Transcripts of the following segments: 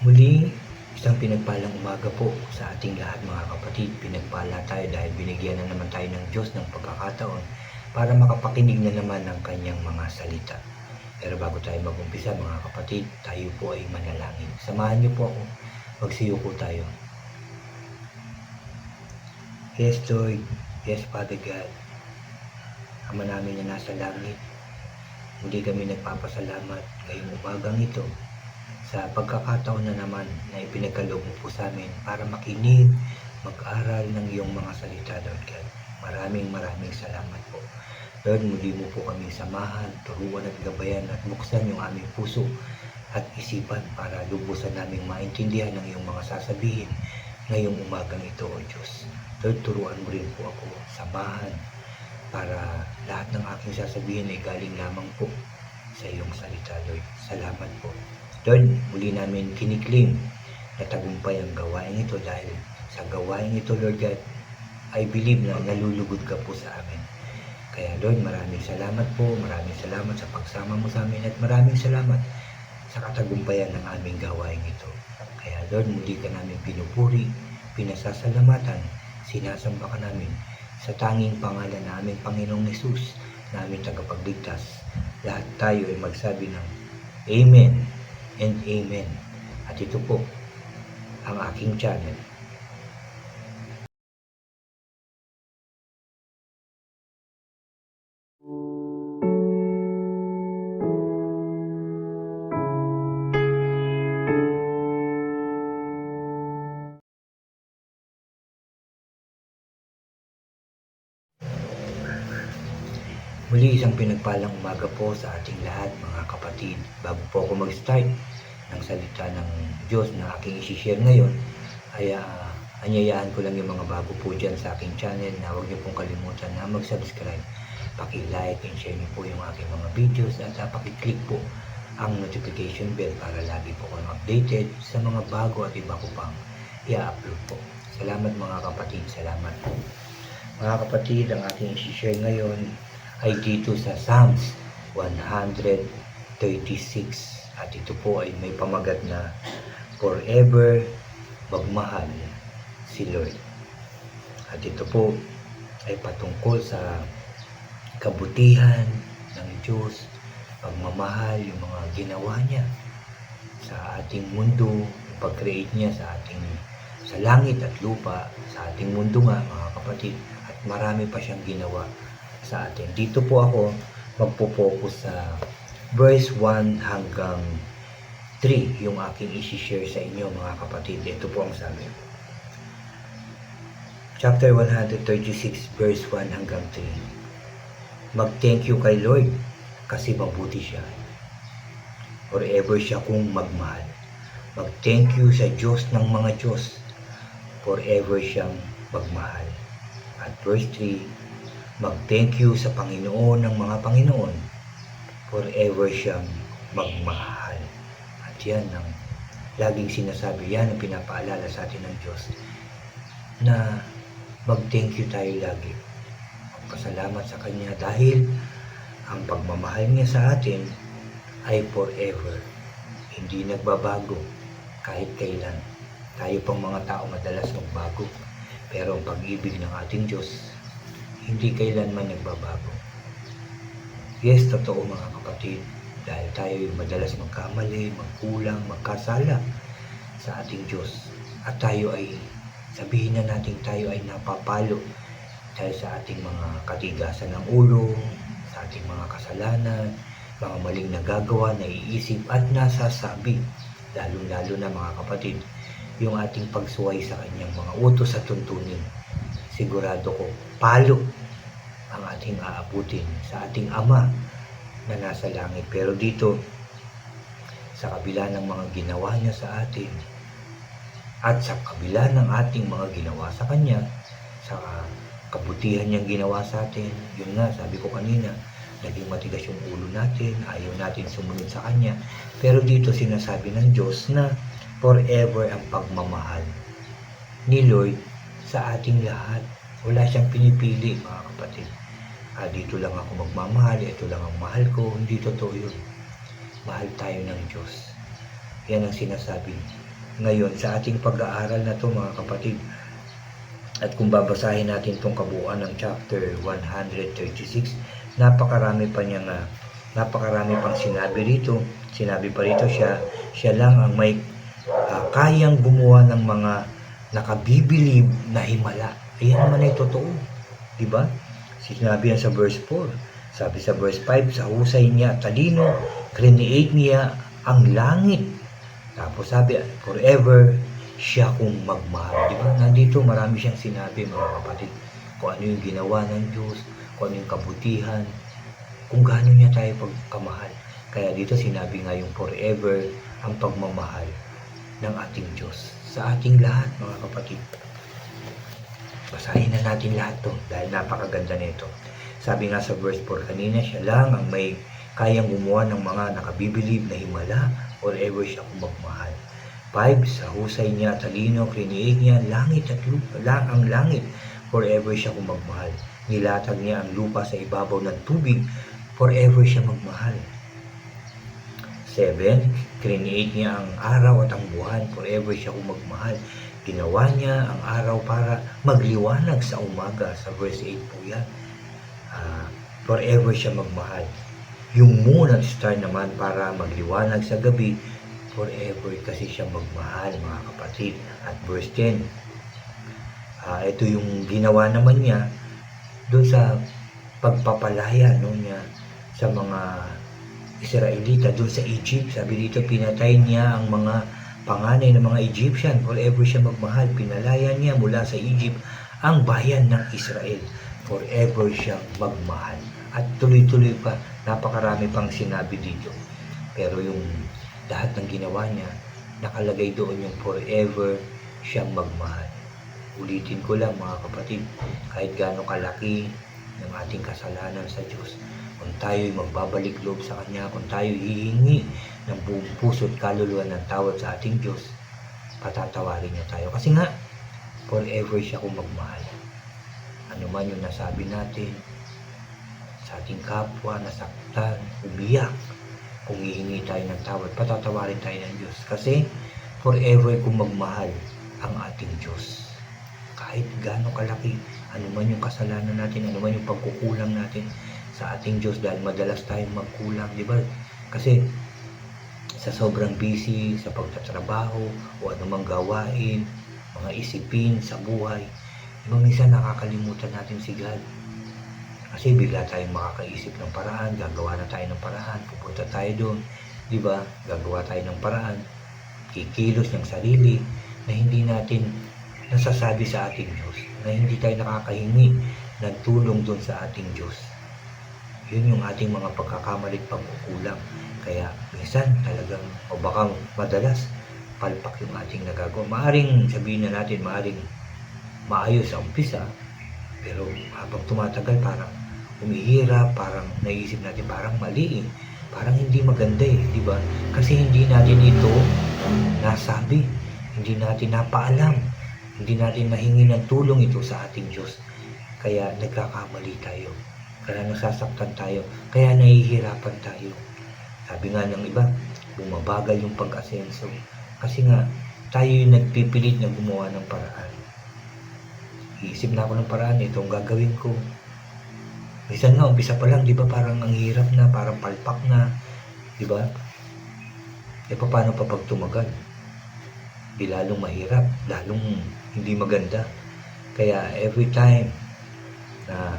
Muli, isang pinagpalang umaga po sa ating lahat mga kapatid. Pinagpala tayo dahil binigyan na naman tayo ng Diyos ng pagkakataon para makapakinig na naman ng kanyang mga salita. Pero bago tayo mag-umpisa mga kapatid, tayo po ay manalangin. Samahan niyo po ako, magsiyuko tayo. Yes Lord, yes Father God, Ama namin na nasa langit, muli kami nagpapasalamat ngayong umagang ito sa pagkakataon na naman na ipinagkaloob mo po sa amin para makinig, mag-aral ng iyong mga salita, Lord God. Maraming salamat po. Lord, muli mo po kami samahan, turuan at gabayan at buksan yung aming puso at isipan para lubusan naming maintindihan ng iyong mga sasabihin ngayong umagang ito, O Diyos. Lord, turuan mo rin po ako, samahan, para lahat ng aking sasabihin ay galing lamang po sa iyong salita, Lord. Salamat po. Lord, muli namin kiniklaim na tagumpay ang gawain ito dahil sa gawain ito, Lord God, I believe na nalulugod ka po sa amin. Kaya Lord, maraming salamat po, maraming salamat sa pagsama mo sa amin at maraming salamat sa katagumpayan ng aming gawain ito. Kaya Lord, muli ka namin pinupuri, pinasasalamatan, sinasamba ka namin sa tanging pangalan na aming Panginoong Hesus, na aming tagapagligtas. Lahat tayo ay magsabi ng Amen and Amen. At ito po ang aking channel. Muli isang pinagpalang umaga po sa ating lahat mga kapatid. Bago po ako mag-start ng salita ng Diyos na aking isi-share ngayon, ay anyayaan ko lang yung mga bago po dyan sa aking channel na huwag niyo pong kalimutan na mag-subscribe. Paki-like and share niyo po yung aking mga videos at paki-click po ang notification bell para lagi po kayong updated sa mga bago at iba ko pang i-upload po. Salamat mga kapatid, salamat po. Mga kapatid, ang aking isi-share ngayon ay dito sa Psalms 136 at ito po ay may pamagat na forever magmahal si Lord. At ito po ay patungkol sa kabutihan ng Diyos, pagmamahal, yung mga ginawa niya sa ating mundo, pag-create niya sa langit at lupa, sa ating mundo nga mga kapatid, at marami pa siyang ginawa sa atin. Dito po ako magpo-focus sa verse 1 hanggang 3 yung aking isi-share sa inyo mga kapatid. Ito po ang sabi. Chapter 136 verse 1 hanggang 3. Mag-thank you kay Lord kasi mabuti siya. Forever siya kung magmahal. Mag-thank you sa Diyos ng mga Diyos. Forever siyang magmahal. At verse 3, mag-thank you sa Panginoon ng mga Panginoon. Forever siyang magmahal. At yan ang laging sinasabi, yan ang pinapaalala sa atin ng Diyos, na mag-thank you tayo lagi. Magpasalamat sa Kanya dahil ang pagmamahal niya sa atin ay forever. Hindi nagbabago kahit kailan. Tayo pang mga tao madalas magbago. Pero ang pag-ibig ng ating Diyos hindi kailanman nagbabago. Yes, totoo mga kapatid, dahil tayo madalas magkamali, magkulang, magkasala sa ating Diyos. At tayo ay, sabihin na natin tayo ay napapalo dahil sa ating mga katigasan ng ulo, sa ating mga kasalanan, mga maling nagagawa, naiisip at nasasabi. Lalo-lalo na mga kapatid, yung ating pagsuway sa kanyang mga utos at tuntunin. Sigurado ko, palo ang ating aabutin sa ating Ama na nasa langit. Pero dito, sa kabila ng mga ginawa niya sa atin, at sa kabila ng ating mga ginawa sa Kanya, sa kabutihan niyang ginawa sa atin, yun nga, sabi ko kanina, naging matigas yung ulo natin, ayaw natin sumunod sa Kanya. Pero dito sinasabi ng Diyos na forever ang pagmamahal ni Lord sa ating lahat. Wala siyang pinipili mga kapatid. Dito lang ako magmamahal, ito lang ang mahal ko. Hindi totoo yun. Mahal tayo ng Diyos. Yan ang sinasabi ngayon sa ating pag-aaral na to mga kapatid. At kung babasahin natin itong kabuuan ng chapter 136, napakarami pang sinabi rito. Sinabi pa rito siya lang ang may kayang gumawa ng mga nakabibilib na himala. Ayan naman ay totoo, di ba? Sinabi yan sa verse 4. Sabi sa verse 5, sa husay niya talino, create niya ang langit. Tapos sabi, forever siya kung magmahal. Di ba? Nandito marami siyang sinabi mga kapatid. Kung ano yung ginawa ng Diyos, kung ano yung kabutihan, kung gaano niya tayo pagkamahal. Kaya dito sinabi nga yung forever ang pagmamahal ng ating Diyos sa ating lahat mga kapatid. Basahin na natin lahat to dahil napakaganda nito. Sabi nga sa verse 4 kanina, siya lang ang may kayang gumawa ng mga nakabibilib na himala, forever siya kung magmahal. 5, sa husay niya talino, create niya langit at lupa, ang langit, forever siya kung magmahal. Nilatag niya ang lupa sa ibabaw ng tubig, forever siya magmahal. 7, create niya ang araw at ang buwan, forever siya kung magmahal. Ginawa niya ang araw para magliwanag sa umaga, sa verse 8 po yan. Forever siya magmahal. Yung moon at star naman para magliwanag sa gabi, forever kasi siya magmahal mga kapatid. At verse 10, ito yung ginawa naman niya doon sa pagpapalaya niya sa mga Israelita doon sa Egypt. Sabi dito, pinatay niya ang mga panganay ng mga Egyptian, forever siya magmahal. Pinalaya niya mula sa Egypt ang bayan ng Israel, forever siyang magmahal. At tuloy-tuloy pa, napakarami pang sinabi dito. Pero yung lahat ng ginawa niya, nakalagay doon yung forever siyang magmahal. Ulitin ko lang mga kapatid, kahit gaano kalaki ng ating kasalanan sa Diyos, kung tayo'y magbabalik loob sa Kanya, kung tayo hihingi ng buong puso at kaluluwa ng tawad sa ating Diyos, patatawarin niya tayo. Kasi nga, forever siya kung magmahal. Ano man yung nasabi natin sa ating kapwa, nasaktan, umiyak, kung hihingi tayo ng tawad, patatawarin tayo ng Diyos. Kasi forever kung magmahal ang ating Diyos. Kahit gaano kalaki, ano man yung kasalanan natin, ano man yung pagkukulang natin sa ating Diyos, dahil madalas tayong magkulang, di ba? Kasi sa sobrang busy, sa pagtatrabaho, o anumang gawain, mga isipin sa buhay, minsan nakakalimutan natin si God. Kasi bigla tayong makakaisip ng paraan, gagawa na tayo ng paraan, pupunta tayo doon, di ba? Gagawa tayo ng paraan, kikilos ng sarili na hindi natin nasasabi sa ating Diyos, na hindi tayo nakakahingi ng tulong doon sa ating Diyos. Yun yung ating mga pagkakamali at pagkukulang. Kaya minsan talagang, o baka madalas, palpak yung ating nagagawa. Maaring sabihin na natin, maaring maayos sa umpisa, pero habang tumatagal parang umihirap, parang naisip natin parang mali eh. Parang hindi maganda eh, di ba? Kasi hindi natin ito nasabi, hindi natin napaalam, hindi natin nahingi ng tulong ito sa ating Diyos. Kaya nagkakamali tayo, kaya nasasaktan tayo, kaya nahihirapan tayo. Sabi nga ng iba, bumabagal yung pag-asenso. Kasi nga, tayo yung nagpipilit na gumawa ng paraan. Iisip na ako ng paraan, itong gagawin ko. Minsan nga, umpisa pa lang, di ba parang ang hirap na, parang palpak na, di ba? E paano pa pag tumagal? Di lalong mahirap, lalong hindi maganda. Kaya every time na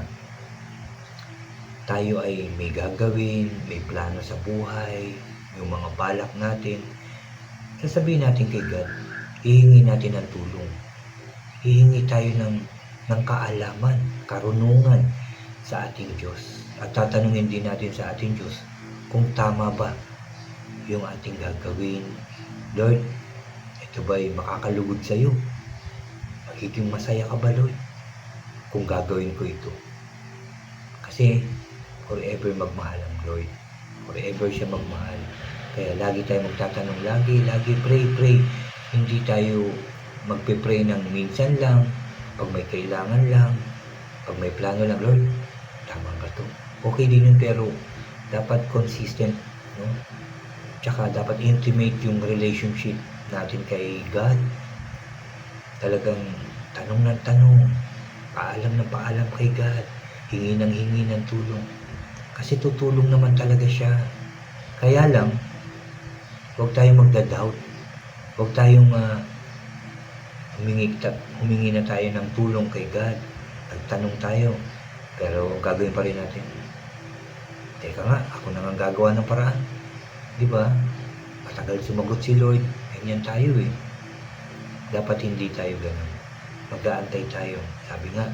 tayo ay may gagawin, may plano sa buhay, yung mga balak natin, sasabihin natin kay God, hihingi natin ng tulong. Hihingi tayo ng kaalaman, karunungan sa ating Diyos. At tatanungin din natin sa ating Diyos kung tama ba yung ating gagawin. Lord, ito ba'y makakalugod sa iyo? Magiging masaya ka ba, Lord, kung gagawin ko ito? Kasi forever magmahal ang Lord. Forever siya magmahal. Kaya lagi tayo magtatanong, lagi pray. Hindi tayo magpe-pray ng minsan lang, pag may kailangan lang, pag may plano lang, Lord, tama ba to? Okay din yun, pero dapat consistent, no? Tsaka dapat intimate yung relationship natin kay God. Talagang tanong ng tanong, paalam ng paalam kay God, hingi ng tulong. Kasi tutulong naman talaga siya. Kaya lang, huwag tayong magda-doubt. Huwag tayong humingi na tayo ng tulong kay God. Nagtanong tayo, pero gagawin pa rin natin. Teka nga, ako na nga gagawa ng paraan. Di ba? Matagal sumagot si Lord. Ganyan tayo eh. Dapat hindi tayo ganun. Mag-aantay tayo. Sabi nga,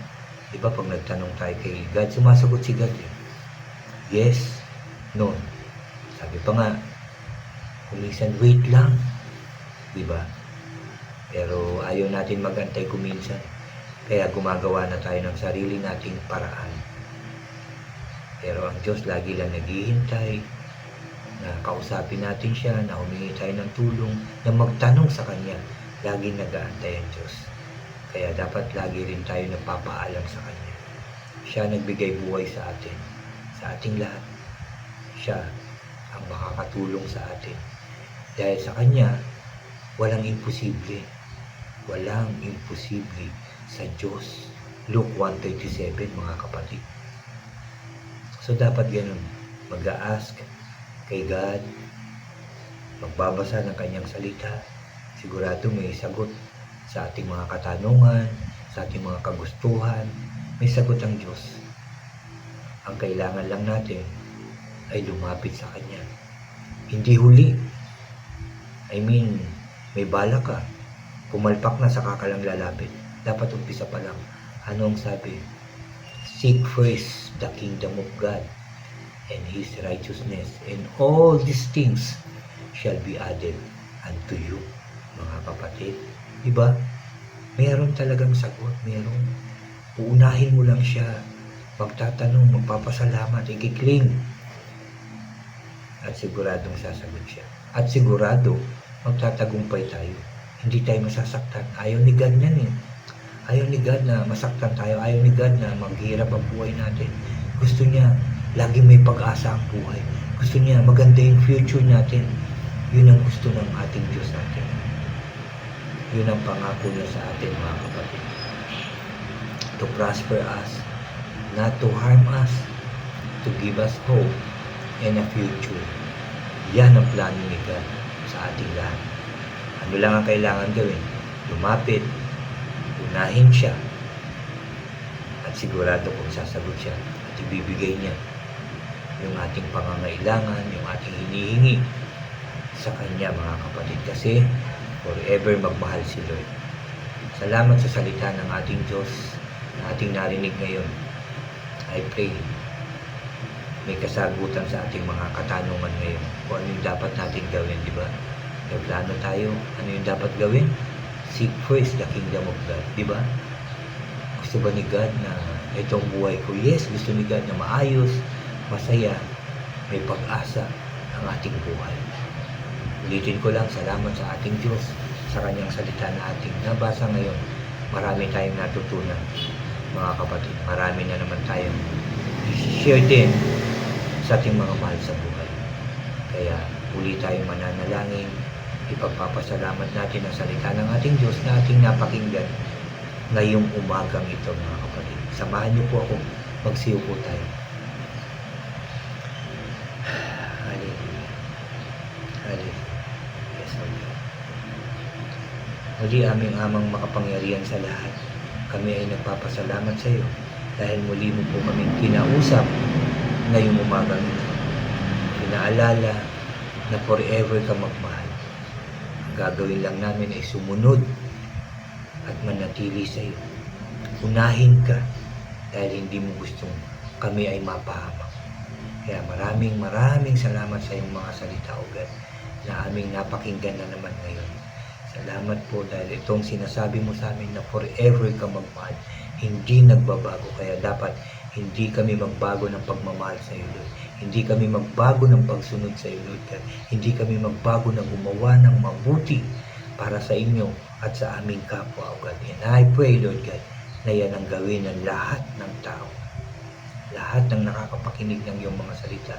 di ba pag nagtanong tayo kay God, sumasagot si God eh. Yes, no. Sabi pa nga, kuminsan wait lang. Di ba? Pero ayaw natin mag-antay kuminsan. Kaya gumagawa na tayo ng sarili nating paraan. Pero ang Diyos lagi lang naghihintay na kausapin natin siya, na humingi tayo ng tulong, na magtanong sa Kanya. Lagi nag-aantay ang Diyos. Kaya dapat lagi rin tayo nagpapaalam sa Kanya. Siya nagbigay buhay sa atin, sa ating lahat. Siya ang makakatulong sa atin. Dahil sa Kanya, walang imposible. Walang imposible sa Diyos. Luke 1:37, mga kapatid. So dapat ganun, mag-a-ask kay God, magbabasa ng Kanyang salita, sigurado may sagot sa ating mga katanungan, sa ating mga kagustuhan, may sagot ang Diyos. Ang kailangan lang natin ay lumapit sa Kanya. Hindi huli. I mean, may bala ka, pumalpak na saka ka lang lalapit. Dapat umpisa pa lang. Ano ang sabi? Seek first the kingdom of God and His righteousness, and all these things shall be added unto you, mga kapatid. Diba? Meron talagang sagot, meron. Uunahin mo lang siya, magtatanong, magpapasalamat, ikikling. At siguradong sasagot siya. At sigurado, magtatagumpay tayo. Hindi tayo masasaktan. Ayaw ni God yan eh. Ayaw ni God na masaktan tayo. Ayaw ni God na maghirap ang buhay natin. Gusto niya, lagi may pag-asa ang buhay. Gusto niya, maganda yung future natin. Yun ang gusto ng ating Diyos natin. Yun ang pangako niya sa atin, mga kapatid. To prosper us, not to harm us, to give us hope and a future. Yan ang plano ni God sa ating lahat. Ano lang ang kailangan gawin? Lumapit, unahin siya, at sigurado kung sasagot siya at ibibigay niya yung ating pangangailangan, yung ating hinihingi sa Kanya, mga kapatid, kasi forever magmahal si Lord. Salamat sa salita ng ating Diyos na ating narinig ngayon. I pray may kasagutan sa ating mga katanungan ngayon kung ano yung dapat natin gawin, di ba? May plano tayo, ano yung dapat gawin? Seek first the kingdom of God, di ba? Gusto ba ni God na itong buhay ko? Yes, gusto ni God na maayos, masaya, may pag-asa ang ating buhay. Ulitin ko lang, salamat sa ating Diyos, sa Kanyang salita na ating nabasa ngayon. Marami tayong natutunan, mga kapatid. Marami na naman tayong share din sa ating mga mahal sa buhay. Kaya uli tayong mananalangin, ipagpapasalamat natin ang salita ng ating Diyos na ating napakinggan ngayong umagang ito, mga kapatid. Samahan niyo po ako, magsiyo po tayo. Hallelujah. Hallelujah. Yes, Lord. Muli, aming amang makapangyarihan sa lahat, kami ay nagpapasalamat sa iyo dahil muli mo po kaming kinausap ngayong umagang ito. Pinaalala na forever ka magmahal. Ang gagawin lang namin ay sumunod at manatili sa iyo. Unahin ka dahil hindi mo gustong kami ay mapahamak. Kaya maraming salamat sa iyong mga salita, O God, na aming napakinggan na naman ngayon. Salamat po dahil itong sinasabi mo sa amin na forever ka magmahal, hindi nagbabago. Kaya dapat hindi kami magbago ng pagmamahal sa iyo, Lord. Hindi kami magbago ng pagsunod sa iyo, Lord God. Hindi kami magbago na gumawa ng mabuti para sa inyo at sa aming kapwa, O God. And I pray, Lord God, na yan ang gawin ng lahat ng tao. Lahat ng nakakapakinig ng iyong mga salita,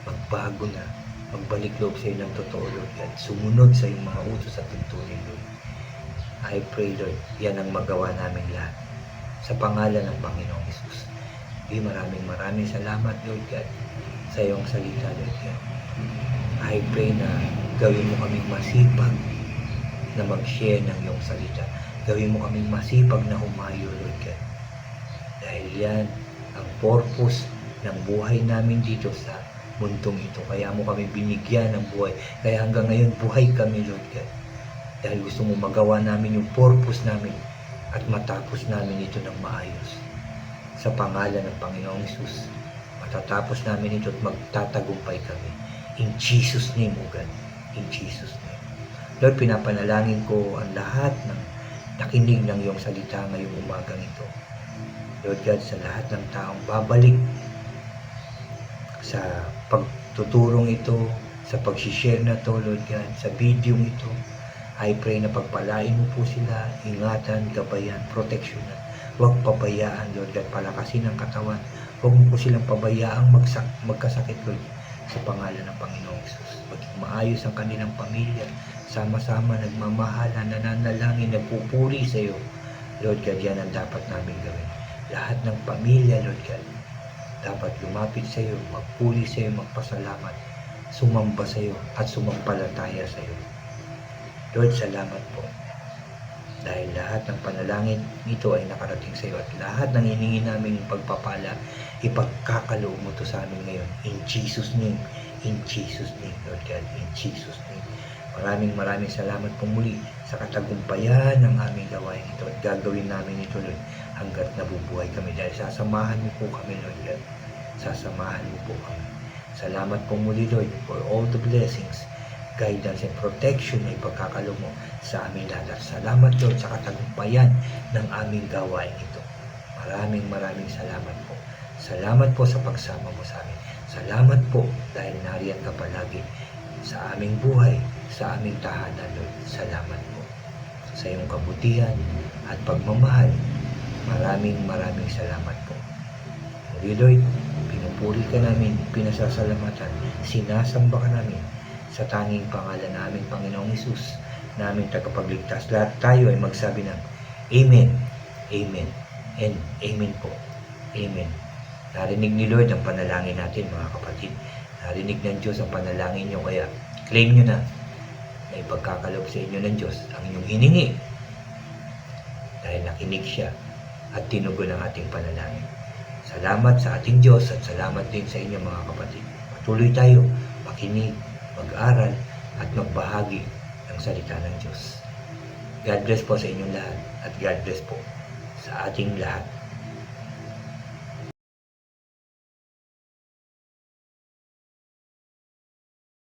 magbago na Magbalik loob sa iyo ng totoo, Lord God. Sumunod sa iyong mga utos at tuntunin, Lord. I pray, Lord, yan ang magawa namin lahat. Sa pangalan ng Panginoong Hesus. Maraming salamat, Lord God, sa iyong salita, Lord God. I pray na gawin mo kaming masipag na mag-share ng iyong salita. Gawin mo kaming masipag na humayo, Lord God. Dahil yan ang purpose ng buhay namin dito sa mundong ito. Kaya mo kami binigyan ng buhay. Kaya hanggang ngayon buhay kami, Lord God. Dahil gusto mo magawa namin yung purpose namin at matapos namin ito ng maayos. Sa pangalan ng Panginoong Hesus, matatapos namin ito at magtatagumpay kami. In Jesus' name, O God. In Jesus' name. Lord, pinapanalangin ko ang lahat ng nakinig ng iyong salita ngayong umagang ito. Lord God, sa lahat ng taong babalik sa pagtuturong ito, sa pag-share na to, Lord God, sa video ito, I pray na pagpalain mo po sila, ingatan, gabayan, proteksyonan. Huwag pabayaan, Lord God, palakasin ang katawan. Huwag mo po silang pabayaang magkasakit, Lord, sa pangalan ng Panginoong Hesus. Maging maayos ang kanilang pamilya, sama-sama, nagmamahalan, nananalangin, nagpupuri sa iyo. Lord God, yan ang dapat namin gawin. Lahat ng pamilya, Lord God, dapat lumapit sa iyo, magpuri sa iyo, magpasalamat, sumamba sa iyo, at sumampalataya sa iyo. Lord, salamat po. Dahil lahat ng panalangin nito ay nakarating sa iyo at lahat ng hiningi naming pagpapala, ipagkakaloob mo to sa amin ngayon. In Jesus' name, Lord God, in Jesus' name. Maraming salamat po muli sa katagumpayan ng aming gawain ito at gagawin namin ito, Lord, hanggat nabubuhay kami dahil sasamahan mo po kami, Lord God. Sasamahan mo po kami. Salamat po muli, Lord, for all the blessings, guidance and protection na ipagkakaloob mo sa aming lahat. Salamat, Lord, sa katagumpayan ng aming gawain ito. Maraming salamat po. Salamat po sa pagsama mo sa amin. Salamat po dahil nariyan ka palagi sa aming buhay, sa aming tahanan, Lord. Salamat po sa iyong kabutihan at pagmamahal. Maraming salamat po. Muli, Lord, pinupuri ka namin, pinasasalamatan, sinasamba ka namin sa tanging pangalan namin, Panginoong Hesus, naming tagapagligtas. Lahat tayo ay magsabi ng Amen, Amen, and Amen po. Amen. Narinig ni Lord ang panalangin natin, mga kapatid. Narinig ng Diyos ang panalangin nyo, kaya claim nyo na ipagkakaloob sa inyo ng Diyos ang inyong hiningi dahil nakinig siya at tinugon ang ating panalangin. Salamat sa ating Diyos at salamat din sa inyo, mga kapatid. Patuloy tayo makinig, mag-aral at magbahagi ng salita ng Diyos. God bless po sa inyong lahat at God bless po sa ating lahat.